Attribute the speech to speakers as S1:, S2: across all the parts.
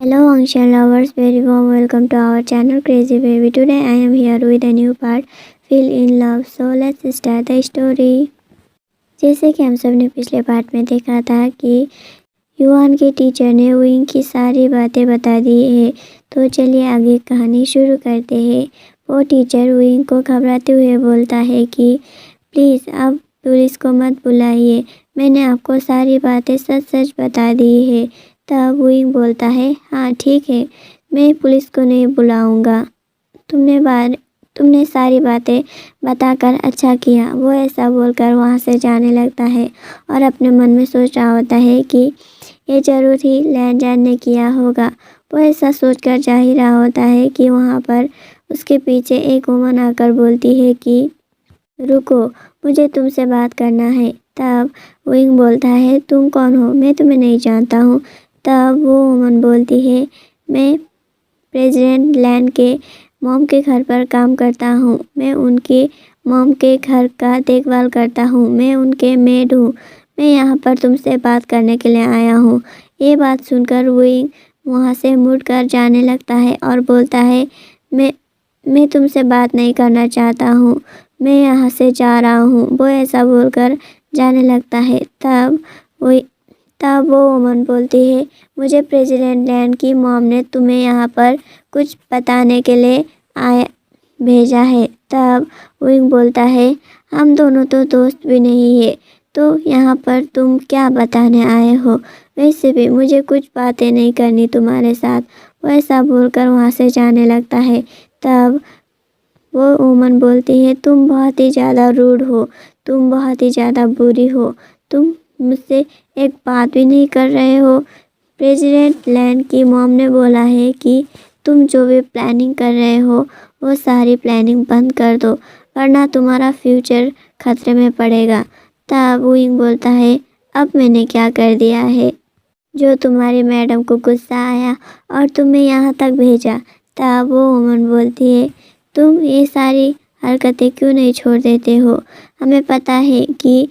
S1: Hello ancient lovers, very warm welcome to our channel Crazy Baby. Today I am here with a new part, Feel in Love. So let's start the story. जैसे कि हम सब ने पिछले part में देखा था कि युवान के टीचर ने विंग की सारी बातें बता दी है, तो चलिए आगे कहानी शुरू करते हैं। वो टीचर विंग को घबराते हुए बोलता है कि प्लीज़ अब पुलिस को मत बुलाइए, मैंने आपको सारी बातें सच सच बता दी है। तब विंग बोलता है, हाँ ठीक है, मैं पुलिस को नहीं बुलाऊंगा, तुमने सारी बातें बताकर अच्छा किया। वो ऐसा बोलकर वहाँ से जाने लगता है और अपने मन में सोच रहा होता है कि ये ज़रूर ही लैनजान ने किया होगा। वो ऐसा सोचकर जा ही रहा होता है कि वहाँ पर उसके पीछे एक वुमन आकर बोलती है कि रुको, मुझे तुमसे बात करना है। तब विंग बोलता है, तुम कौन हो, मैं तुम्हें नहीं जानता हूँ। तब वो वुमन बोलती है, मैं प्रेसिडेंट लैन के मॉम के घर पर काम करता हूँ, मैं उनके मॉम के घर का देखभाल करता हूँ, मैं उनके मेड हूँ, मैं यहाँ पर तुमसे बात करने के लिए आया हूँ। ये बात सुनकर विंग वहाँ से मुड़कर जाने लगता है और बोलता है, मैं तुमसे बात नहीं करना चाहता हूँ, मैं यहाँ से जा रहा हूँ। वो ऐसा बोलकर जाने लगता है। तब वो वुमन बोलती है, मुझे प्रेसिडेंट लैन की मॉम ने तुम्हें यहाँ पर कुछ बताने के लिए भेजा है। तब विंग बोलता है, हम दोनों तो दोस्त भी नहीं है, तो यहाँ पर तुम क्या बताने आए हो? वैसे भी मुझे कुछ बातें नहीं करनी तुम्हारे साथ। वो ऐसा बोलकर वहाँ से जाने लगता है। तब वो वुमन बोलती है, तुम बहुत ही ज़्यादा रूड हो, तुम बहुत ही ज़्यादा बुरी हो, तुम मुझसे एक बात भी नहीं कर रहे हो। प्रेसिडेंट लैन की मॉम ने बोला है कि तुम जो भी प्लानिंग कर रहे हो वो सारी प्लानिंग बंद कर दो, वरना तुम्हारा फ्यूचर खतरे में पड़ेगा। तब विंग बोलता है, अब मैंने क्या कर दिया है जो तुम्हारी मैडम को गुस्सा आया और तुम्हें यहाँ तक भेजा? तब वो वुमन बोलती है, तुम ये सारी हरकतें क्यों नहीं छोड़ देते हो? हमें पता है कि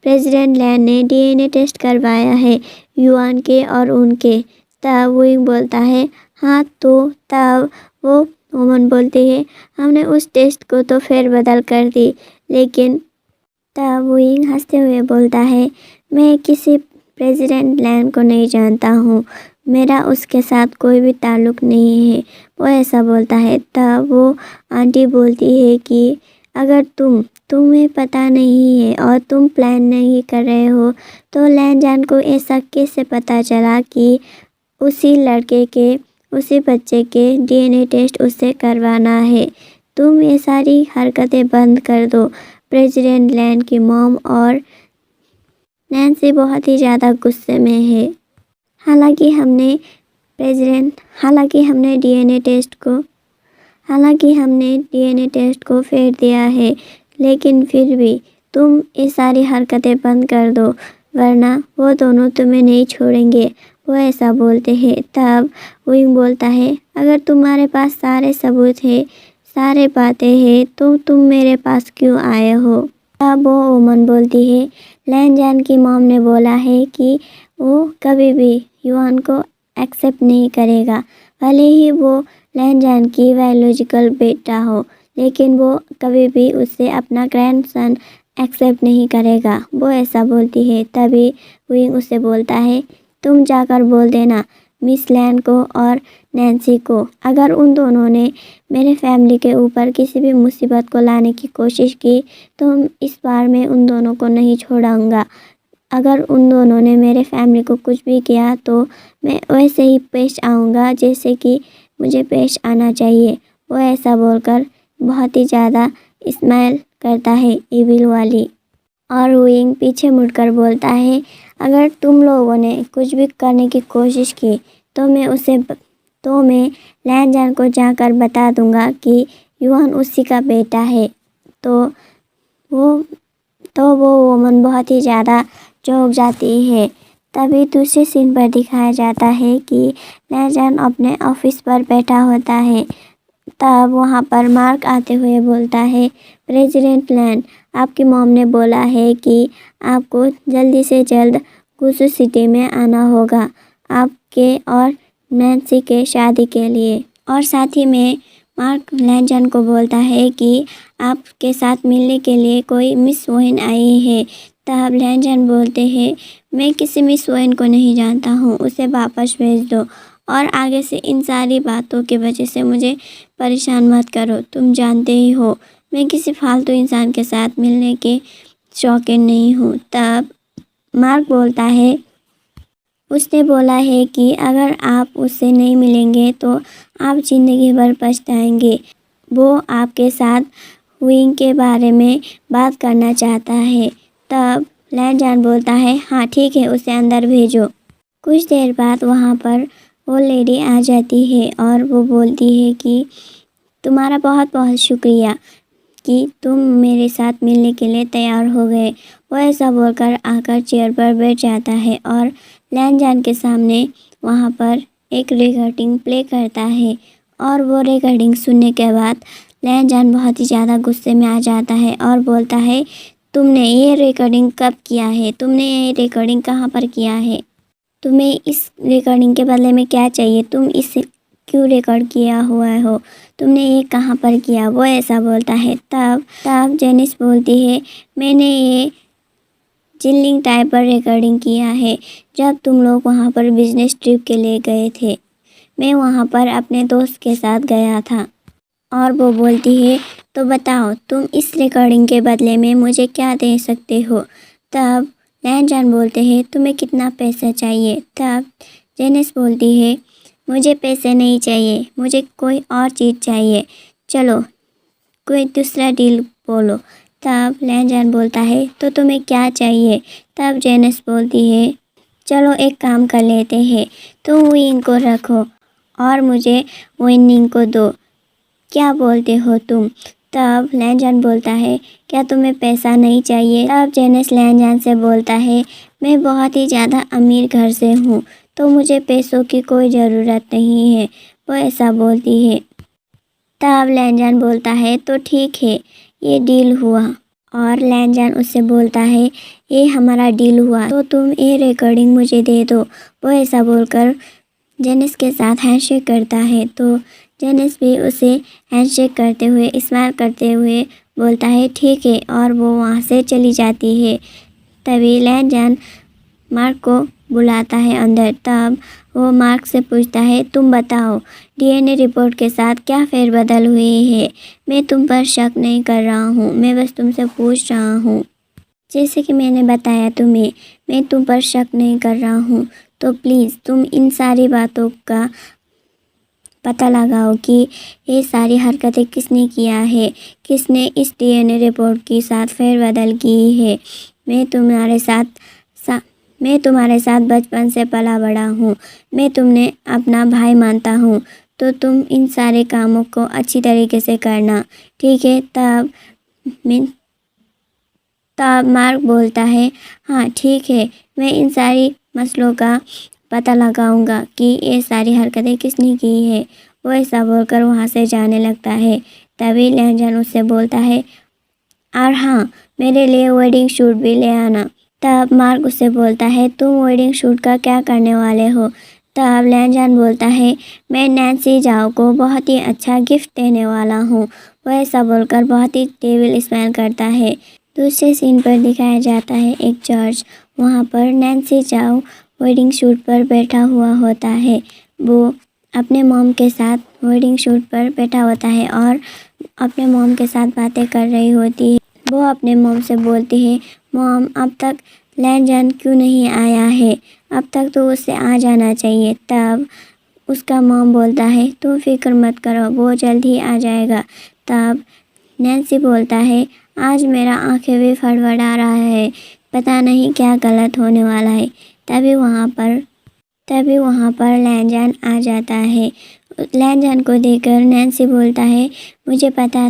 S1: प्रेसिडेंट लैन ने डीएनए टेस्ट करवाया है युआन के और उनके। तब विंग बोलता है, हाँ तो? तब वो वुमन बोलती है, हमने उस टेस्ट को तो फेरबदल कर दी, लेकिन तब विंग हंसते हुए बोलता है, मैं किसी प्रेसिडेंट लैन को नहीं जानता हूँ, मेरा उसके साथ कोई भी ताल्लुक़ नहीं है। वो ऐसा बोलता है। तब वो आंटी बोलती है कि अगर तुम्हें पता नहीं है और तुम प्लान नहीं कर रहे हो, तो लैनजान को ऐसा कैसे पता चला कि उसी लड़के के, उसी बच्चे के डीएनए टेस्ट उससे करवाना है? तुम ये सारी हरकतें बंद कर दो। प्रेसिडेंट लैन की मॉम और नैन्सी बहुत ही ज़्यादा गुस्से में है। हालांकि हमने डीएनए टेस्ट को फेर दिया है, लेकिन फिर भी तुम ये सारी हरकतें बंद कर दो, वरना वो दोनों तुम्हें नहीं छोड़ेंगे। वो ऐसा बोलते हैं। तब विंग बोलता है, अगर तुम्हारे पास सारे सबूत है, सारे बातें हैं, तो तुम मेरे पास क्यों आए हो? तब वो वुमन बोलती है, लैनजान की मॉम ने बोला है कि वो कभी भी युआन को एक्सेप्ट नहीं करेगा, भले ही वो लैनजान की बायोलॉजिकल बेटा हो, लेकिन वो कभी भी उससे अपना ग्रैंडसन एक्सेप्ट नहीं करेगा। वो ऐसा बोलती है। तभी विंग उसे बोलता है, तुम जाकर बोल देना मिस लैन को और नैन्सी को, अगर उन दोनों ने मेरे फैमिली के ऊपर किसी भी मुसीबत को लाने की कोशिश की तो इस बार मैं उन दोनों को नहीं छोड़ूंगा। अगर उन दोनों ने मेरे फैमिली को कुछ भी किया तो मैं वैसे ही पेश आऊँगा जैसे कि मुझे पेश आना चाहिए। वो ऐसा बोलकर बहुत ही ज़्यादा स्माइल करता है, इविल वाली। और विंग पीछे मुड़कर बोलता है, अगर तुम लोगों ने कुछ भी करने की कोशिश की तो मैं लैनजान को जाकर बता दूंगा कि युआन उसी का बेटा है। तो वो वुमन बहुत ही ज़्यादा चौंक जाती है। तभी दूसरे सीन पर दिखाया जाता है कि लैनजान अपने ऑफिस पर बैठा होता है। तब वहाँ पर मार्क आते हुए बोलता है, प्रेसिडेंट लैन, आपकी मॉम ने बोला है कि आपको जल्दी से जल्द गुसू सिटी में आना होगा। आपके और नैन्सी के शादी के लिए। और साथ ही में मार्क लैंजन को बोलता है कि आपके साथ मिलने के लिए कोई मिस वोइन आई है। तब लैंजन बोलते हैं, मैं किसी मिस वोइन को नहीं जानता हूँ, उसे वापस भेज दो और आगे से इन सारी बातों की वजह से मुझे परेशान मत करो। तुम जानते ही हो मैं किसी फालतू इंसान के साथ मिलने के शौकीन नहीं हूँ। तब मार्क बोलता है, उसने बोला है कि अगर आप उससे नहीं मिलेंगे तो आप ज़िंदगी भर पछताएंगे। वो आपके साथ हुइंग के बारे में बात करना चाहता है। तब लैंजन बोलता है, हाँ ठीक है, उसे अंदर भेजो। कुछ देर बाद वहाँ पर वो लेडी आ जाती है और वो बोलती है कि तुम्हारा बहुत बहुत शुक्रिया कि तुम मेरे साथ मिलने के लिए तैयार हो गए। वो ऐसा बोलकर आकर चेयर पर बैठ जाता है और लैंजन के सामने वहाँ पर एक रिकॉर्डिंग प्ले करता है। और वो रिकॉर्डिंग सुनने के बाद लैंजन बहुत ही ज़्यादा गुस्से में आ जाता है और बोलता है, तुमने ये रिकॉर्डिंग कब किया है? तुमने ये रिकॉर्डिंग कहाँ पर किया है? तुम्हें इस रिकॉर्डिंग के बदले में क्या चाहिए? तुम इसे क्यों रिकॉर्ड किया हुआ हो? तुमने ये कहाँ पर किया? वो ऐसा बोलता है। तब जेनिस बोलती है, मैंने ये चिल्लिंग टाइप पर रिकॉर्डिंग किया है जब तुम लोग वहाँ पर बिजनेस ट्रिप के लिए गए थे। मैं वहाँ पर अपने दोस्त के साथ गया था। और वो बोलती है, तो बताओ तुम इस रिकॉर्डिंग के बदले में मुझे क्या दे सकते हो? तब लैंजन बोलते हैं, तुम्हें कितना पैसा चाहिए? तब जेनिस बोलती है, मुझे पैसे नहीं चाहिए, मुझे कोई और चीज़ चाहिए। चलो कोई दूसरा डील बोलो। तब लैंजन बोलता है, तो तुम्हें क्या चाहिए? तब जेनिस बोलती है, चलो एक काम कर लेते हैं, तुम विंग को रखो और मुझे विनिंग को दो। क्या बोलते हो तुम? तब लैंजन बोलता है, क्या तुम्हें पैसा नहीं चाहिए? तब जेनिस लैंजन से बोलता है, मैं बहुत ही ज़्यादा अमीर घर से हूँ तो मुझे पैसों की कोई ज़रूरत नहीं है। वो ऐसा बोलती है। तब लैंजन बोलता है, तो ठीक है, ये डील हुआ। और लैंजन उससे बोलता है, ये हमारा डील हुआ तो तुम ये रिकॉर्डिंग मुझे दे दो। वो ऐसा बोलकर जेनिस के साथ हैंडशेक करता है। तो जेनिस भी उसे हैंडशेक करते हुए स्माइल करते हुए बोलता है, ठीक है, और वो वहाँ से चली जाती है। तभी लैंजन मार्क को बुलाता है अंदर। तब वो मार्क से पूछता है, तुम बताओ डीएनए रिपोर्ट के साथ क्या फेरबदल हुई है? मैं तुम पर शक नहीं कर रहा हूँ, मैं बस तुमसे पूछ रहा हूँ। जैसे कि मैंने बताया तुम्हें, मैं तुम पर शक नहीं कर रहा हूँ, तो प्लीज़ तुम इन सारी बातों का पता लगाओ कि ये सारी हरकतें किसने किया है, किसने इस डीएनए रिपोर्ट के साथ फेरबदल की है। मैं तुम्हारे साथ बचपन से पला बड़ा हूँ, मैं तुम्हें अपना भाई मानता हूँ, तो तुम इन सारे कामों को अच्छी तरीके से करना, ठीक है? तब मार्क बोलता है, हाँ ठीक है, मैं इन सारी मसलों का पता लगाऊंगा कि ये सारी हरकतें किसने की है। वो ऐसा बोलकर वहाँ से जाने लगता है। तभी लैंजन उससे बोलता है, और हाँ, मेरे लिए वेडिंग शूट भी ले आना। तब मार्क उससे बोलता है, तुम वेडिंग शूट का क्या करने वाले हो? तब लैंजन बोलता है, मैं नैन्सी जाओ को बहुत ही अच्छा गिफ्ट देने वाला हूँ। वो ऐसा बोलकर बहुत ही डेविल स्माइल करता है। दूसरे सीन पर दिखाया जाता है एक चर्च। वहाँ पर नैन्सी जाओ वेडिंग शूट पर बैठा हुआ होता है। वो अपने मॉम के साथ वेडिंग शूट पर बैठा होता है और अपने मॉम के साथ बातें कर रही होती है। वो अपने मॉम से बोलती है, मॉम अब तक लैंजन क्यों नहीं आया है? अब तक तो उससे आ जाना चाहिए। तब उसका मॉम बोलता है, तुम फिक्र मत करो, वो जल्द ही आ जाएगा। तब नैन्सी बोलता है, आज मेरा आंखें भी फड़फड़ा रहा है, पता नहीं क्या गलत होने वाला है। तभी वहाँ पर लैंजन आ जाता है। लैंजन को देखकर नैन्सी बोलता है, मुझे पता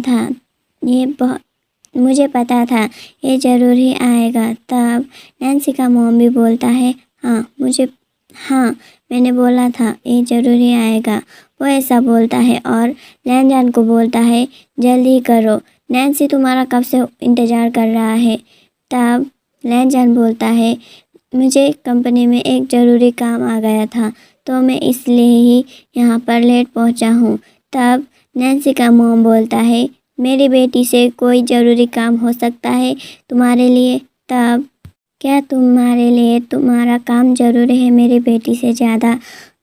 S1: था ये ज़रूर ही आएगा। तब नैन्सी का मॉम भी बोलता है, हाँ मैंने बोला था ये ज़रूर ही आएगा। वो ऐसा बोलता है और लैंजन को बोलता है, जल्दी करो, नैन्सी तुम्हारा कब से इंतज़ार कर रहा है। तब लैंजन बोलता है, मुझे कंपनी में एक ज़रूरी काम आ गया था तो मैं इसलिए ही यहाँ पर लेट पहुँचा हूँ। तब नैन्सी का मॉम बोलता है, मेरी बेटी से कोई ज़रूरी काम हो सकता है तुम्हारे लिए? तब क्या तुम्हारे लिए तुम्हारा काम ज़रूरी है मेरी बेटी से ज़्यादा?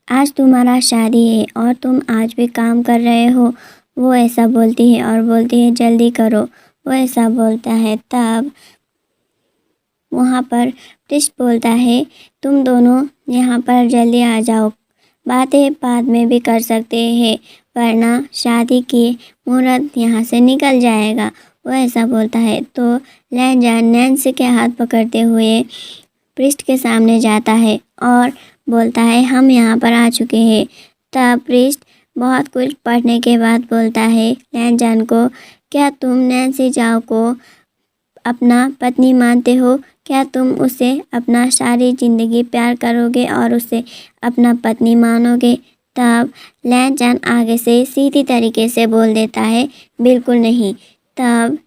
S1: आज तुम्हारा शादी है और तुम आज भी काम कर रहे हो। वो ऐसा बोलती है और बोलती है जल्दी करो। वो ऐसा बोलता है। तब वहाँ पर प्रिस्ट बोलता है, तुम दोनों यहाँ पर जल्दी आ जाओ, बातें बाद में भी कर सकते हैं वरना शादी की मुहूर्त यहाँ से निकल जाएगा। वो ऐसा बोलता है। तो लैंजन नैन्सी के हाथ पकड़ते हुए प्रिस्ट के सामने जाता है और बोलता है, हम यहाँ पर आ चुके हैं। तब प्रिस्ट बहुत कुछ पढ़ने के बाद बोलता है लैंजन को, क्या तुम नैन्सी जाओ को अपना पत्नी मानते हो? क्या तुम उसे अपना सारी ज़िंदगी प्यार करोगे और उसे अपना पत्नी मानोगे? तब लैंजन आगे से सीधी तरीके से बोल देता है, बिल्कुल नहीं। तब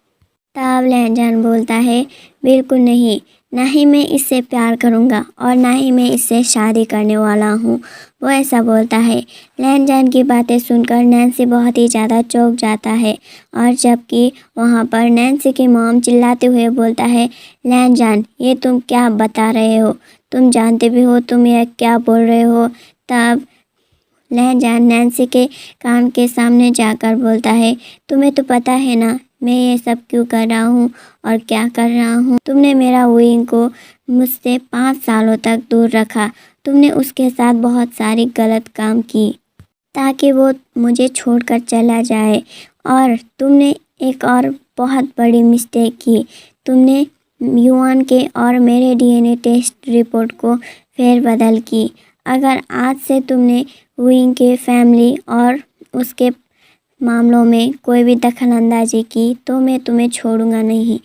S1: लैंजन बोलता है, बिल्कुल नहीं, ना ही मैं इससे प्यार करूँगा और ना ही मैं इससे शादी करने वाला हूँ। वो ऐसा बोलता है। लैंजन की बातें सुनकर नैन्सी बहुत ही ज़्यादा चौंक जाता है और जबकि वहाँ पर नैन्सी की मॉम चिल्लाते हुए बोलता है, लैंजन ये तुम क्या बता रहे हो? तुम जानते भी हो तुम यह क्या बोल रहे हो? तब लैंजन नैन्सी के कान के सामने जाकर बोलता है, तुम्हें तो पता है ना मैं ये सब क्यों कर रहा हूँ और क्या कर रहा हूँ? तुमने मेरा विंग को मुझसे 5 सालों तक दूर रखा। तुमने उसके साथ बहुत सारी गलत काम की ताकि वो मुझे छोड़कर चला जाए और तुमने एक और बहुत बड़ी मिस्टेक की। तुमने युआन के और मेरे डीएनए टेस्ट रिपोर्ट को फेरबदल की। अगर आज से तुमने विंग के फैमिली और उसके मामलों में कोई भी दखलंदाजी की तो मैं तुम्हें छोड़ूंगा नहीं।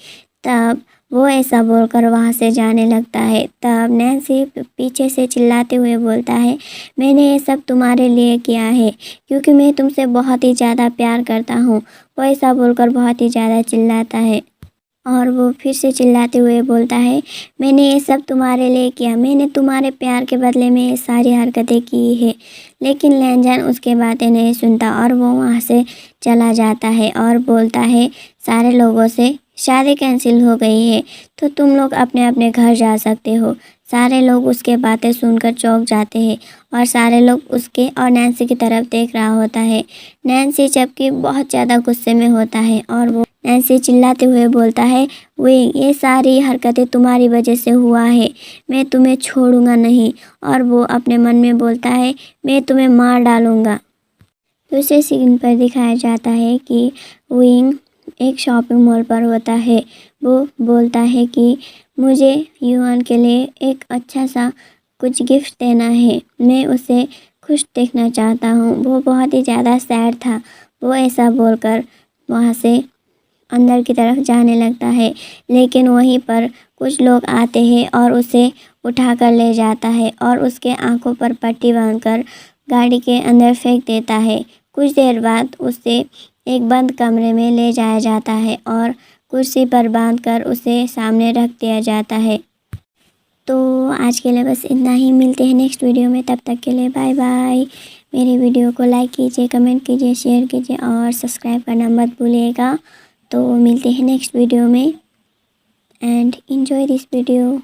S1: तब वो ऐसा बोलकर वहाँ से जाने लगता है। तब नैन्सी पीछे से चिल्लाते हुए बोलता है, मैंने ये सब तुम्हारे लिए किया है क्योंकि मैं तुमसे बहुत ही ज़्यादा प्यार करता हूँ। वो ऐसा बोलकर बहुत ही ज़्यादा चिल्लाता है और वो फिर से चिल्लाते हुए बोलता है, मैंने ये सब तुम्हारे लिए किया, मैंने तुम्हारे प्यार के बदले में ये सारी हरकतें की है। लेकिन लैंजन उसके बातें नहीं सुनता और वो वहाँ से चला जाता है और बोलता है, सारे लोगों से शादी कैंसिल हो गई है तो तुम लोग अपने अपने घर जा सकते हो। सारे लोग उसके बातें सुनकर चौंक जाते हैं और सारे लोग उसके और नैन्सी की तरफ देख रहा होता है। नैन्सी जबकि बहुत ज़्यादा गुस्से में होता है और वो नैन्सी चिल्लाते हुए बोलता है, ये सारी हरकतें तुम्हारी वजह से हुआ है, मैं तुम्हें छोड़ूंगा नहीं। और वो अपने मन में बोलता है, मैं तुम्हें मार डालूंगा। दूसरे सीन पर दिखाया जाता है कि विंग एक शॉपिंग मॉल पर होता है। वो बोलता है कि मुझे युआन के लिए एक अच्छा सा कुछ गिफ्ट देना है, मैं उसे खुश देखना चाहता हूँ। वो बहुत ही ज़्यादा सैड था। वो ऐसा बोलकर वहाँ से अंदर की तरफ जाने लगता है, लेकिन वहीं पर कुछ लोग आते हैं और उसे उठाकर ले जाता है और उसके आंखों पर पट्टी बांधकर गाड़ी के अंदर फेंक देता है। कुछ देर बाद उसे एक बंद कमरे में ले जाया जाता है और कुर्सी पर बांधकर उसे सामने रख दिया जाता है। तो आज के लिए बस इतना ही, मिलते हैं नेक्स्ट वीडियो में, तब तक के लिए बाय बाय। मेरी वीडियो को लाइक कीजिए, कमेंट कीजिए, शेयर कीजिए और सब्सक्राइब करना मत भूलिएगा। तो मिलते हैं नेक्स्ट वीडियो में एंड एंजॉय दिस वीडियो।